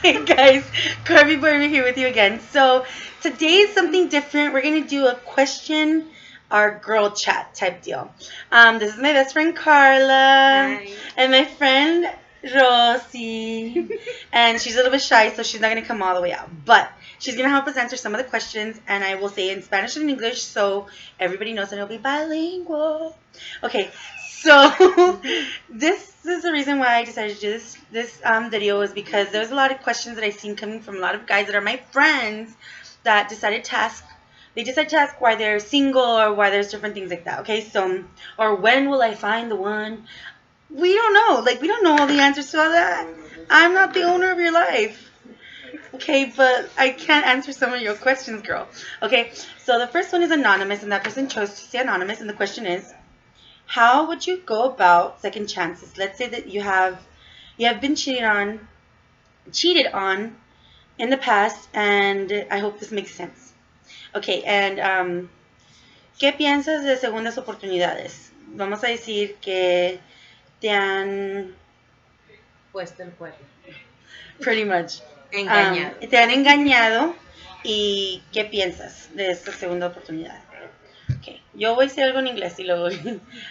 Hey guys, Carby Barbie here with you again. So today is something different. We're gonna do a question our girl chat type deal. This is my best friend Carla Hi. and my friend Rosie. And she's a little bit shy, so she's not gonna come all the way out. But she's gonna help us answer some of the questions, and I will say in Spanish and English so everybody knows that it'll be bilingual. Okay, so this is the reason why I decided to do this video is because there's a lot of questions that I've seen coming from a lot of guys that are my friends that decided to ask why they're single or why there's different things like that. Okay, so or when will I find the one? We don't know. Like we don't know all the answers to all that. I'm not the owner of your life. Okay, but I can't answer some of your questions, girl. Okay, so the first one is anonymous, and that person chose to say anonymous, and the question is, how would you go about second chances? Let's say that you have been cheated on in the past, and I hope this makes sense. Okay, and ¿qué piensas de segundas oportunidades? Vamos a decir que te han Puesto el cuerno. pretty much Engañado. te han engañado y ¿qué piensas de esta segunda oportunidad? Okay, yo voy a decir algo en inglés y luego.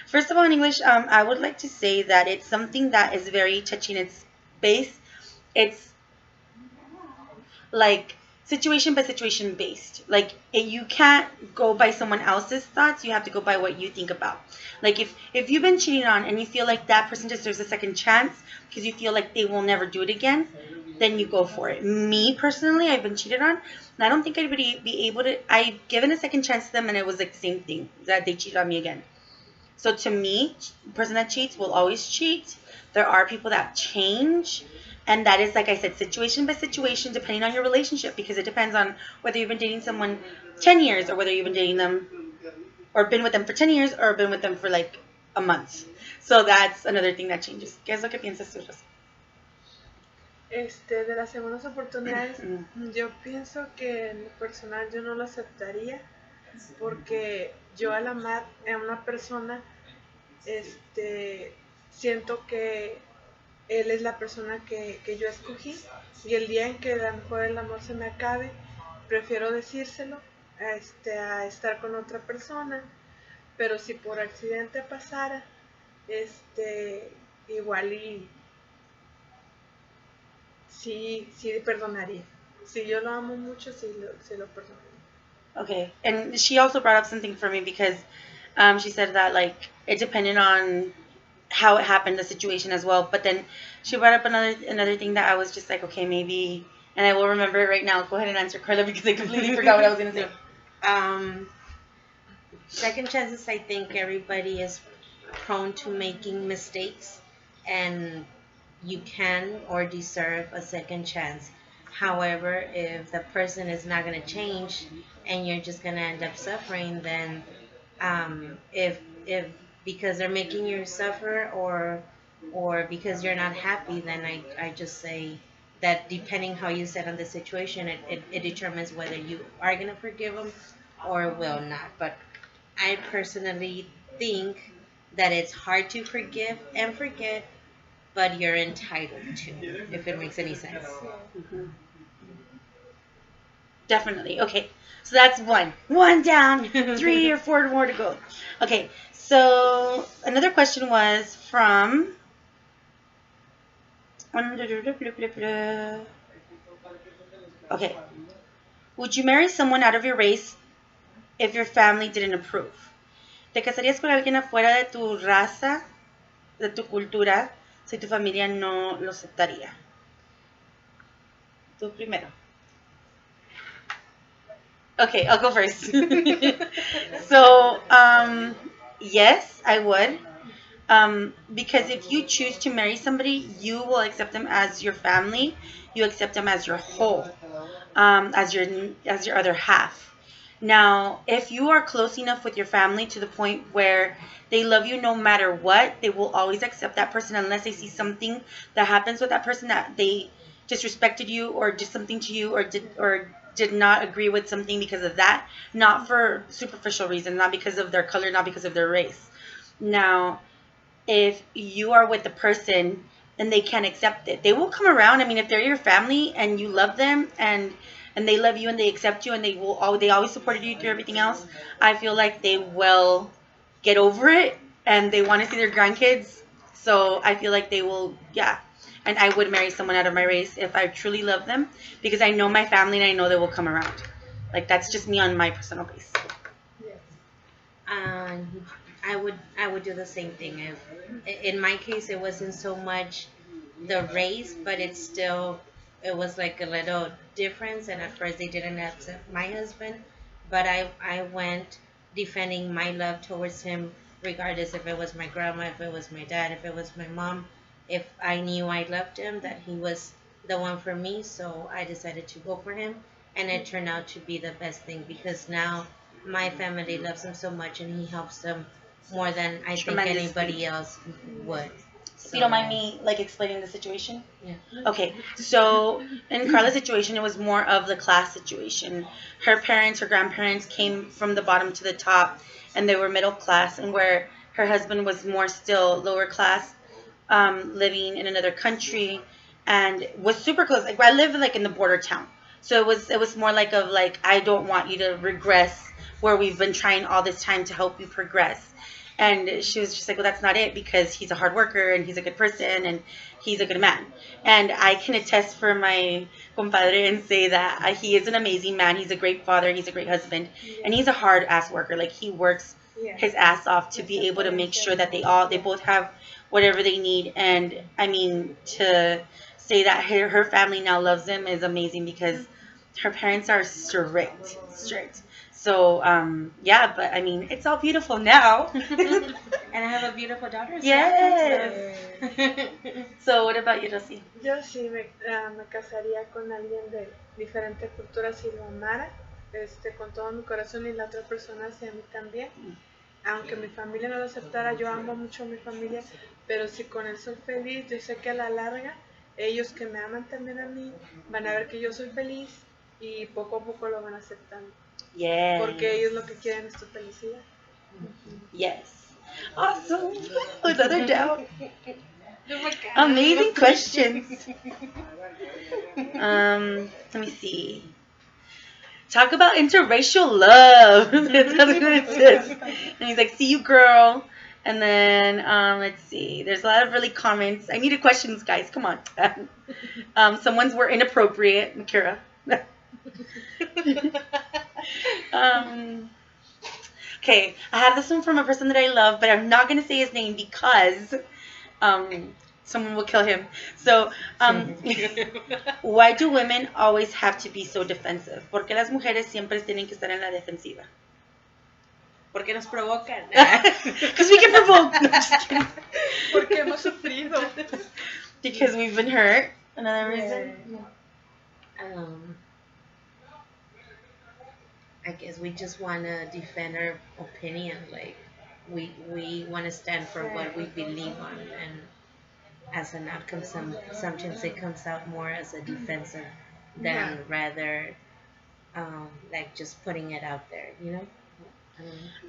First of all, in English, I would like to say that it's something that is very touchy in its base. It's like situation by situation based. Like you can't go by someone else's thoughts. You have to go by what you think about. Like if you've been cheated on and you feel like that person deserves a second chance because you feel like they will never do it again, then you go for it. Me personally, I've been cheated on, and I don't think I'd be able to. I've given a second chance to them, and it was like the same thing that they cheated on me again. So to me, the person that cheats will always cheat. There are people that change, and that is, like I said, situation by situation, depending on your relationship, because it depends on whether you've been dating someone 10 years or whether you've been dating them or been with them for 10 years or been with them for like a month. So that's another thing that changes. ¿Qué es lo que piensas tú, Rosa? De las segundas oportunidades, yo pienso que en lo personal yo no lo aceptaría porque yo al amar a una persona, siento que él es la persona que yo escogí y el día en que a lo mejor el amor se me acabe, prefiero decírselo a estar con otra persona, pero si por accidente pasara, igual y sí, sí perdonaría. Si yo lo amo mucho, sí lo perdonaría. Okay, and she also brought up something for me because she said that like it depended on how it happened, the situation as well. But then she brought up another thing that I was just like, okay, maybe, and I will remember it right now. Go ahead and answer, Carla, because I completely forgot what I was gonna say. Um, Second chances, I think everybody is prone to making mistakes, and you can or deserve a second chance. However, if the person is not going to change and you're just going to end up suffering, then if because they're making you suffer or because you're not happy, then I just say that depending how you set on the situation, it determines whether you are going to forgive them or will not. But I personally think that it's hard to forgive and forget, but you're entitled to, if it makes any sense. Mhm. Definitely. Okay, so that's one down, three or four more to go. Okay, so another question was from. Okay, would you marry someone out of your race if your family didn't approve? ¿Te casarías con alguien afuera de tu raza, de tu cultura, si tu familia no lo aceptaría? Tú primero. Okay, I'll go first. So, yes, I would. Because if you choose to marry somebody, you will accept them as your family. You accept them as your whole, as your other half. Now, if you are close enough with your family to the point where they love you no matter what, they will always accept that person unless they see something that happens with that person that they disrespected you or did something to you or did not agree with something because of that, not for superficial reasons, not because of their color, not because of their race. Now, if you are with the person and they can't accept it. They will come around. I mean, if they're your family and you love them and they love you and they accept you and they always supported you through everything else, I feel like they will get over it and they want to see their grandkids. So I feel like they will, yeah. And I would marry someone out of my race if I truly love them because I know my family and I know they will come around. Like that's just me on my personal base. Yes. I would do the same thing. If in my case it wasn't so much the race, but it was like a little difference. And at first they didn't accept my husband, but I went defending my love towards him, regardless if it was my grandma, if it was my dad, if it was my mom. If I knew I loved him, that he was the one for me, so I decided to go for him, and it turned out to be the best thing because now my family loves him so much, and he helps them more than I think Tremendously. anybody else would. If you don't mind me like explaining the situation. Yeah. Okay, so in Carla's situation, it was more of the class situation. Her parents, her grandparents came from the bottom to the top, and they were middle class, and where her husband was more still lower class, living in another country, and was super close. Like I live like in the border town, so it was more like of like I don't want you to regress where we've been trying all this time to help you progress. And she was just like, well, that's not it because he's a hard worker and he's a good person and he's a good man. And I can attest for my compadre and say that he is an amazing man. He's a great father. He's a great husband. And he's a hard ass worker. Like he works Yeah. his ass off to be able to make sure that they both have whatever they need. And I mean, to say that her family now loves him is amazing because her parents are strict. So, yeah, but I mean, it's all beautiful now. And I have a beautiful daughter. Yes. So. So, what about you, Rosy? Yo sí me casaría con alguien de diferente cultura si lo amara, con todo mi corazón y la otra persona hacia mí también. Aunque mi familia no lo aceptara, yo amo mucho a mi familia, pero si con él soy feliz, yo sé que a la larga, ellos que me aman también a mí, van a ver que yo soy feliz y poco a poco lo van aceptando. Yes. Porque ellos lo que quieren es tu felicidad. Yes. Awesome. Another doubt. Amazing questions. Let me see. Talk about interracial love. That's what it says. And he's like, see you, girl. And then, let's see. There's a lot of really comments. I needed questions, guys. Come on. Someone's were inappropriate. Makira. Okay, I have this one from a person that I love, but I'm not going to say his name because someone will kill him. So, why do women always have to be so defensive? ¿Por qué las mujeres siempre tienen que estar en la defensiva? Porque nos provocan. Because we can provoke. No, just kidding. Porque hemos sufrido. Because we've been hurt. Another reason. I guess we just want to defend our opinion. Like we want to stand for what we believe on, and as an outcome, sometimes it comes out more as a defensive than rather like just putting it out there. You know.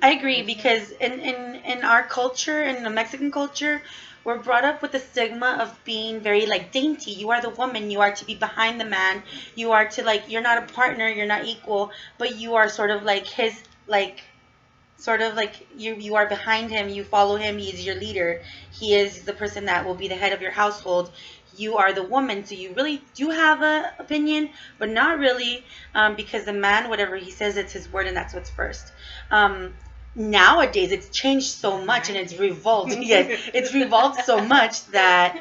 I agree because in our culture, in the Mexican culture, we're brought up with the stigma of being very like dainty. You are the woman. You are to be behind the man. You are to like, you're not a partner. You're not equal, but you are sort of like his, like, sort of like you are behind him. You follow him. He is your leader. He is the person that will be the head of your household. You are the woman, so you really do have an opinion, but not really, because the man, whatever he says, it's his word, and that's what's first. Nowadays, it's changed so much, and it's revolved. Yes, it's revolved so much that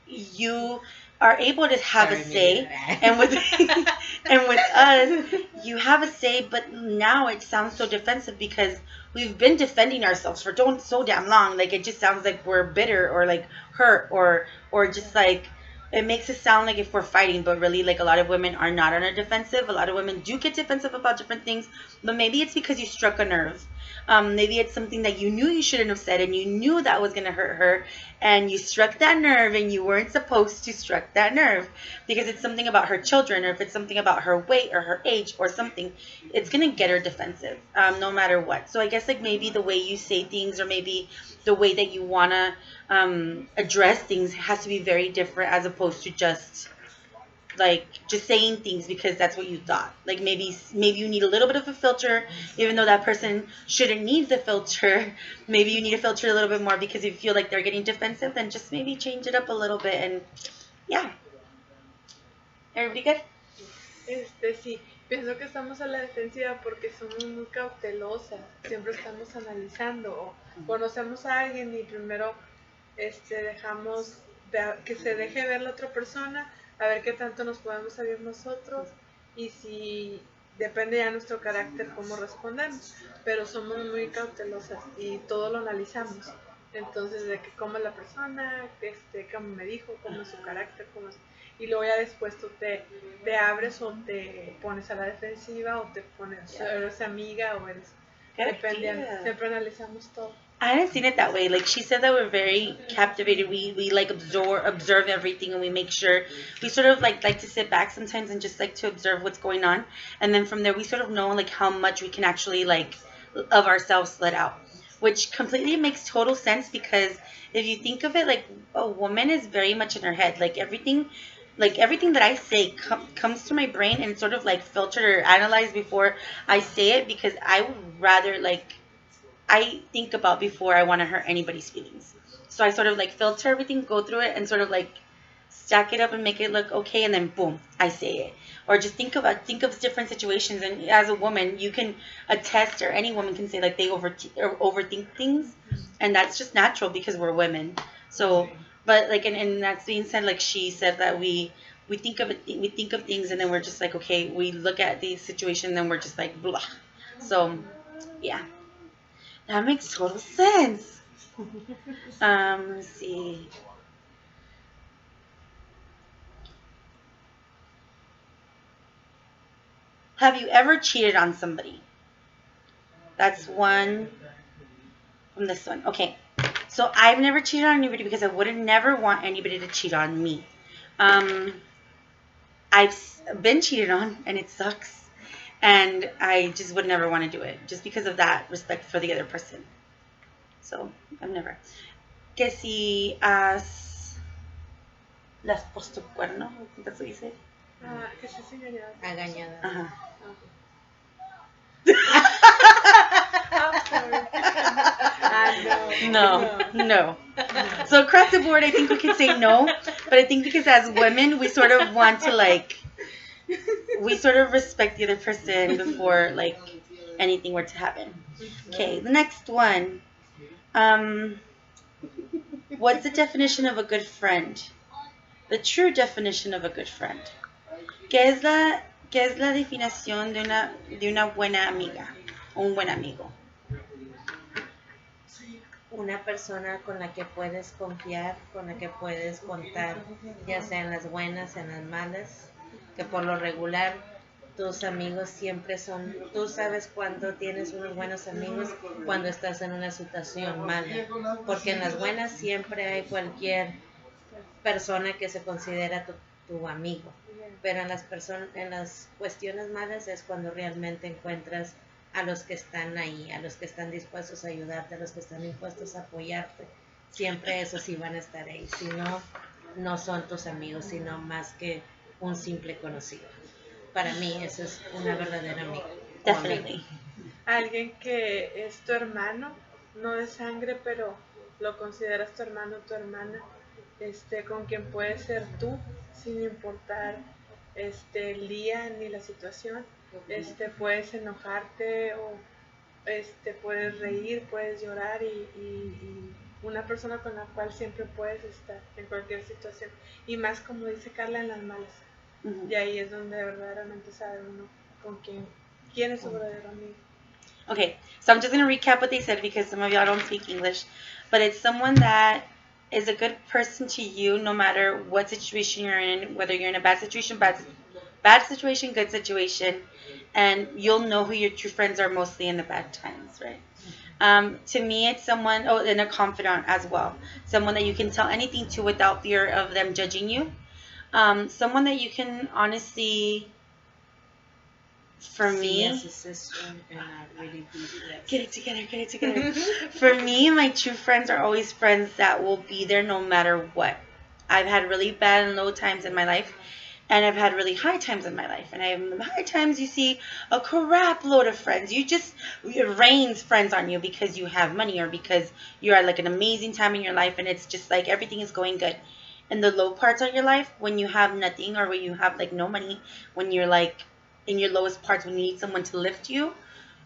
you are able to have a say, and with and with us, you have a say, but now it sounds so defensive because we've been defending ourselves for so damn long. Like it just sounds like we're bitter or like hurt or just like it makes it sound like if we're fighting, but really like a lot of women are not on a defensive. A lot of women do get defensive about different things, but maybe it's because you struck a nerve. Maybe it's something that you knew you shouldn't have said and you knew that was going to hurt her, and you struck that nerve and you weren't supposed to struck that nerve because it's something about her children, or if it's something about her weight or her age or something, it's going to get her defensive, no matter what. So I guess like maybe the way you say things, or maybe the way that you want to address things has to be very different, as opposed to just saying things because that's what you thought. Like maybe you need a little bit of a filter, even though that person shouldn't need the filter. Maybe you need to filter a little bit more because you feel like they're getting defensive. Then just maybe change it up a little bit, and yeah. Everybody good? Sí, pienso que estamos a la defensiva porque somos muy cautelosas, siempre estamos analizando o conocemos a alguien y primero dejamos que se deje ver la otra persona, a ver qué tanto nos podemos abrir nosotros y si depende ya de nuestro carácter cómo respondemos, pero somos muy cautelosas y todo lo analizamos. Entonces, de que cómo es la persona, cómo me dijo, cómo es su carácter, cómo es, y luego ya después tú te abres o te pones a la defensiva o te pones, eres amiga o eres, depende, siempre analizamos todo. I hadn't seen it that way. Like she said that we're very captivated. We like observe everything, and we make sure we sort of like to sit back sometimes and just like to observe what's going on, and then from there we sort of know like how much we can actually like of ourselves let out, which completely makes total sense because if you think of it, like a woman is very much in her head. Like everything that I say comes to my brain and sort of like filtered or analyzed before I say it, because I would rather I think about before I want to hurt anybody's feelings. So I sort of like filter everything, go through it, and sort of like stack it up and make it look okay, and then boom, I say it. Or just think of different situations, and as a woman, you can attest, or any woman can say like they overthink things, and that's just natural because we're women. So, but like, and that's being said, like she said that we think of things, and then we're just like, okay, we look at the situation, and then we're just like blah. So, yeah. That makes total sense. Let's see. Have you ever cheated on somebody? That's one from this one. Okay. So I've never cheated on anybody because I would never want anybody to cheat on me. I've been cheated on, and it sucks. And I just would never want to do it, just because of that respect for the other person. So, I've never. Que si has... ¿Le has puesto cuerno? That's what you say? Que si es engañada. Engañada. Uh-huh. I'm sorry. No. So across the board, I think we can say no. But I think because as women, we sort of want to we sort of respect the other person before anything were to happen. Okay, the next one. What's the definition of a good friend? The true definition of a good friend. ¿Qué es la definición de una buena amiga? Un buen amigo. Una persona con la que puedes confiar, con la que puedes contar, ya sea en las buenas, en las malas, que por lo regular tus amigos siempre son, tú sabes cuando tienes unos buenos amigos, cuando estás en una situación mala, porque en las buenas siempre hay cualquier persona que se considera tu amigo, pero en las cuestiones malas es cuando realmente encuentras a los que están ahí, a los que están dispuestos a ayudarte, a los que están dispuestos a apoyarte. Siempre esos sí van a estar ahí, si no, no son tus amigos, sino más que un simple conocido. Para mí eso es una verdadera amiga. Definitely. Alguien que es tu hermano, no de sangre, pero lo consideras tu hermano o tu hermana, con quien puedes ser tú, sin importar el día ni la situación. Puedes enojarte o puedes reír, puedes llorar y una persona con la cual siempre puedes estar en cualquier situación, y más como dice Carla, en las malas. Y ahí es donde verdaderamente sabe uno con quién es su verdadero amigo. Okay, so I'm just going to recap what they said because some of y'all don't speak English, but it's someone that is a good person to you no matter what situation you're in, whether you're in a bad situation, good situation, and you'll know who your true friends are mostly in the bad times, right? To me, it's someone, oh, and a confidant as well. Someone that you can tell anything to without fear of them judging you. Someone that you can honestly, for See me, as a sister and not really be get it together, get it together. like. For me, my true friends are always friends that will be there no matter what. I've had really bad and low times in my life, and I've had really high times in my life. And in the high times, you see a crap load of friends. It rains friends on you because you have money or because you're at like an amazing time in your life, and it's just like everything is going good. In the low parts of your life, when you have nothing or when you have like no money, when you're like in your lowest parts, when you need someone to lift you,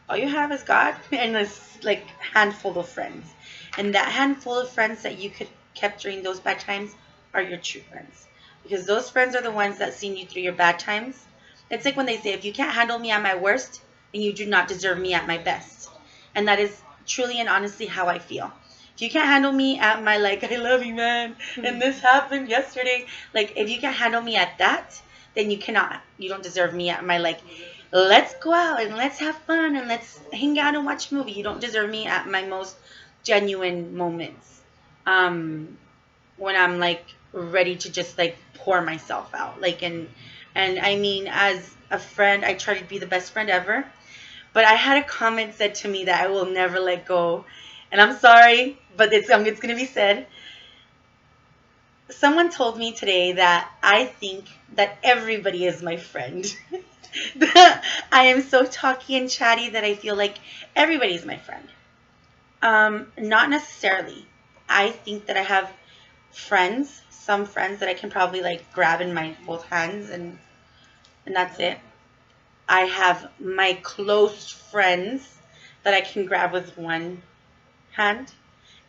all you have is God and this like handful of friends. And that handful of friends that you could kept during those bad times are your true friends. Because those friends are the ones that seen you through your bad times. It's like when they say, if you can't handle me at my worst, then you do not deserve me at my best. And that is truly and honestly how I feel. If you can't handle me at my like, I love you, man, and this happened yesterday, like if you can't handle me at that, then you don't deserve me at my like, let's go out and let's have fun and let's hang out and watch a movie. You don't deserve me at my most genuine moments. Um, when I'm like ready to just like pour myself out. Like and I mean as a friend, I try to be the best friend ever. But I had a comment said to me that I will never let go. And I'm sorry, but it's gonna be said. Someone told me today that I think that everybody is my friend. I am so talky and chatty that I feel like everybody is my friend. Not necessarily. I think that I have friends, some friends that I can probably like grab in my both hands and that's it. I have my close friends that I can grab with one hand,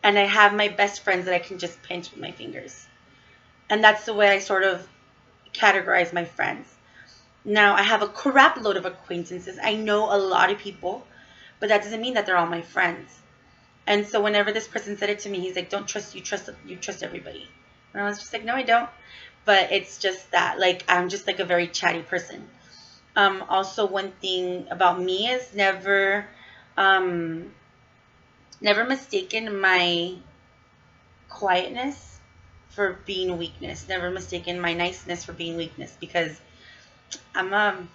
and I have my best friends that I can just pinch with my fingers. And that's the way I sort of categorize my friends. Now, I have a crap load of acquaintances. I know a lot of people, but that doesn't mean that they're all my friends. And so whenever this person said it to me, he's like, "Don't trust you trust everybody." And I was just like, "No, I don't." But it's just that like I'm just like a very chatty person. Also one thing about me is um never mistaken my quietness for being weakness. Never mistaken my niceness for being weakness because I'm a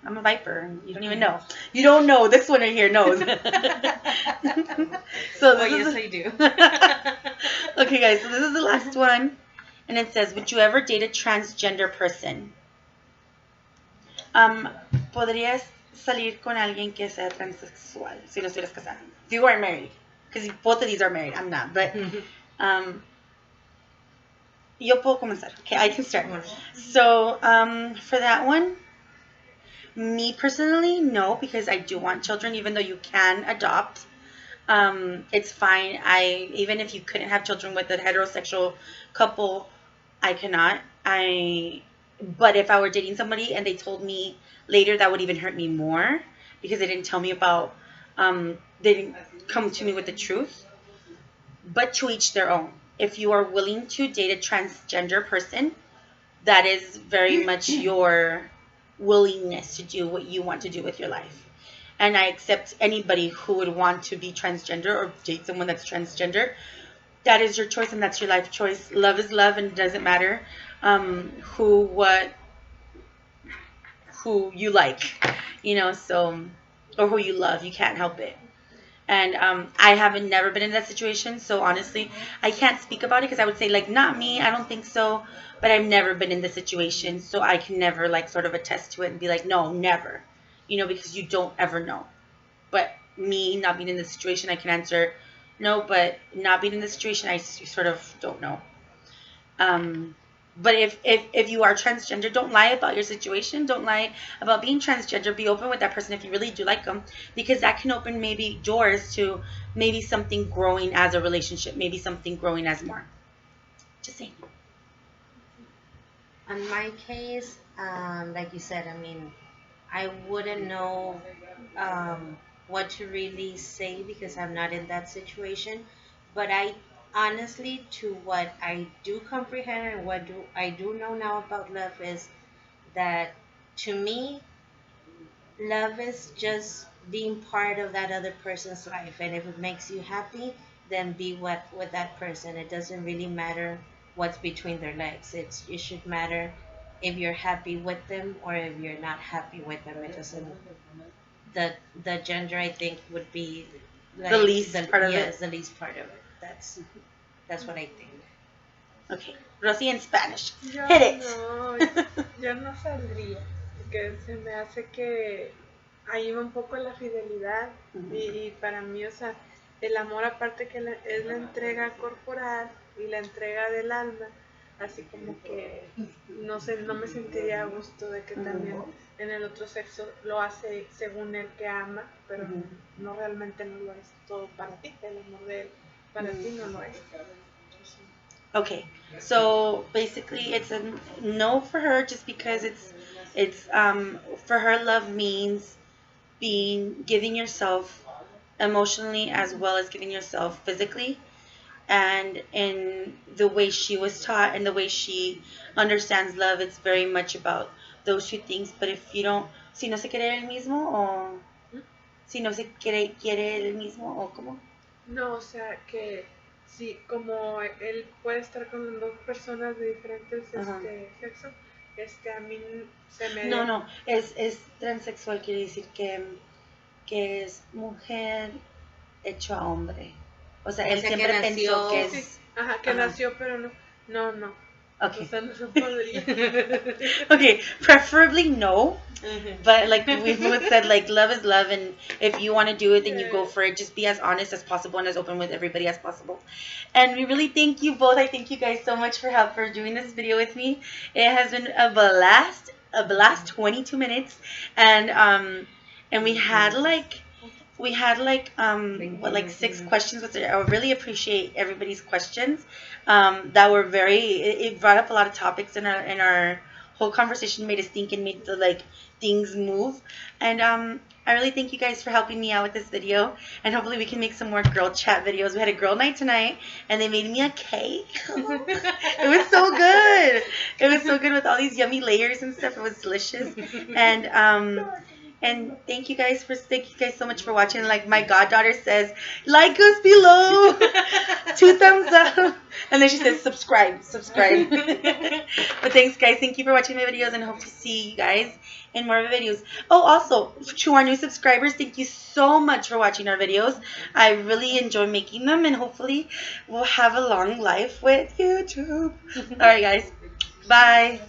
I'm a viper. You don't even know. You don't know. This one right here knows. So Oh, this yes, is I do. okay, guys. So this is the last one, and it says, "Would you ever date a transgender person?" Um, ¿Podrías salir con alguien que sea transexual si no estuvieras casada? If you weren't married, because both of these are married. I'm not, but um, yo puedo comenzar. Okay, I can start. So for that one. Me personally, no, because I do want children, even though you can adopt. It's fine. Even if you couldn't have children with a heterosexual couple, I cannot. But if I were dating somebody and they told me later, that would even hurt me more because they didn't tell me about, they didn't come to me with the truth. But to each their own. If you are willing to date a transgender person, that is very much your willingness to do what you want to do with your life. And I accept anybody who would want to be transgender or date someone that's transgender. That is your choice and that's your life choice. Love is love and it doesn't matter what, who you like, so, or who you love. You can't help it. And I haven't never been in that situation, so honestly, I can't speak about it because I would say like not me. I don't think so, but I've never been in the situation, so I can never like sort of attest to it and be like no, never, because you don't ever know. But me not being in the situation, I can answer no, but not being in the situation, I sort of don't know. Um, but if you are transgender, don't lie about your situation. Don't lie about being transgender. Be open with that person if you really do like them, because that can open maybe doors to maybe something growing as a relationship, maybe something growing as more. Just saying. On my case, like you said, I mean, I wouldn't know what to really say because I'm not in that situation. But I honestly, to what I do comprehend and what do I do know now about love is that to me, love is just being part of that other person's life, and if it makes you happy, then be what with that person. It doesn't really matter what's between their legs. It should matter if you're happy with them or if you're not happy with them. It doesn't. the the gender, I think, would be The like least part of it. yes, the least part of it. That's what I think. Okay, Rosie in Spanish. Yo Hit it. no, yo no saldría, porque se me hace que ahí va un poco la fidelidad y para mí, o sea, el amor aparte que es la entrega corporal y la entrega del alma, así como que no sé, no me sentiría a gusto de que también en el otro sexo lo hace según el que ama, pero no realmente no lo es todo para ti, el amor de él para ti no lo es. Okay, so basically it's a no for her just because it's for her love means giving yourself emotionally as well as giving yourself physically, and in the way she was taught and the way she understands love, it's very much about those two things. But if you don't, si no se quiere el mismo o si no se quiere el mismo o como. No, o sea que sí, como él puede estar con dos personas de diferentes sexos, a mí se me... No, es transexual, quiere decir que es mujer hecho a hombre. O sea, él sea, siempre que pensó nació- que Sí, es... ajá, que Ajá. nació, pero no. Okay. O sea, no se podría. Okay, preferably no. Mhm. But like we've both said, like love is love, and if you want to do it, then you go for it. Just be as honest as possible and as open with everybody as possible. And we really thank you both. I thank you guys so much for doing this video with me. It has been a blast, 22 minutes, and we had like what, like 6 questions, which I really appreciate everybody's questions. That were it brought up a lot of topics in our whole conversation, made us think and made the like things move. And I really thank you guys for helping me out with this video, and hopefully we can make some more girl chat videos. We had a girl night tonight, and they made me a cake. It was so good. It was so good with all these yummy layers and stuff. It was delicious. And thank you guys so much for watching. Like my goddaughter says, like us below, 2 thumbs up, and then she says subscribe. But thanks guys, thank you for watching my videos, and hope to see you guys in more videos. Oh, also to our new subscribers, thank you so much for watching our videos. I really enjoy making them, and hopefully we'll have a long life with YouTube. All right guys, bye.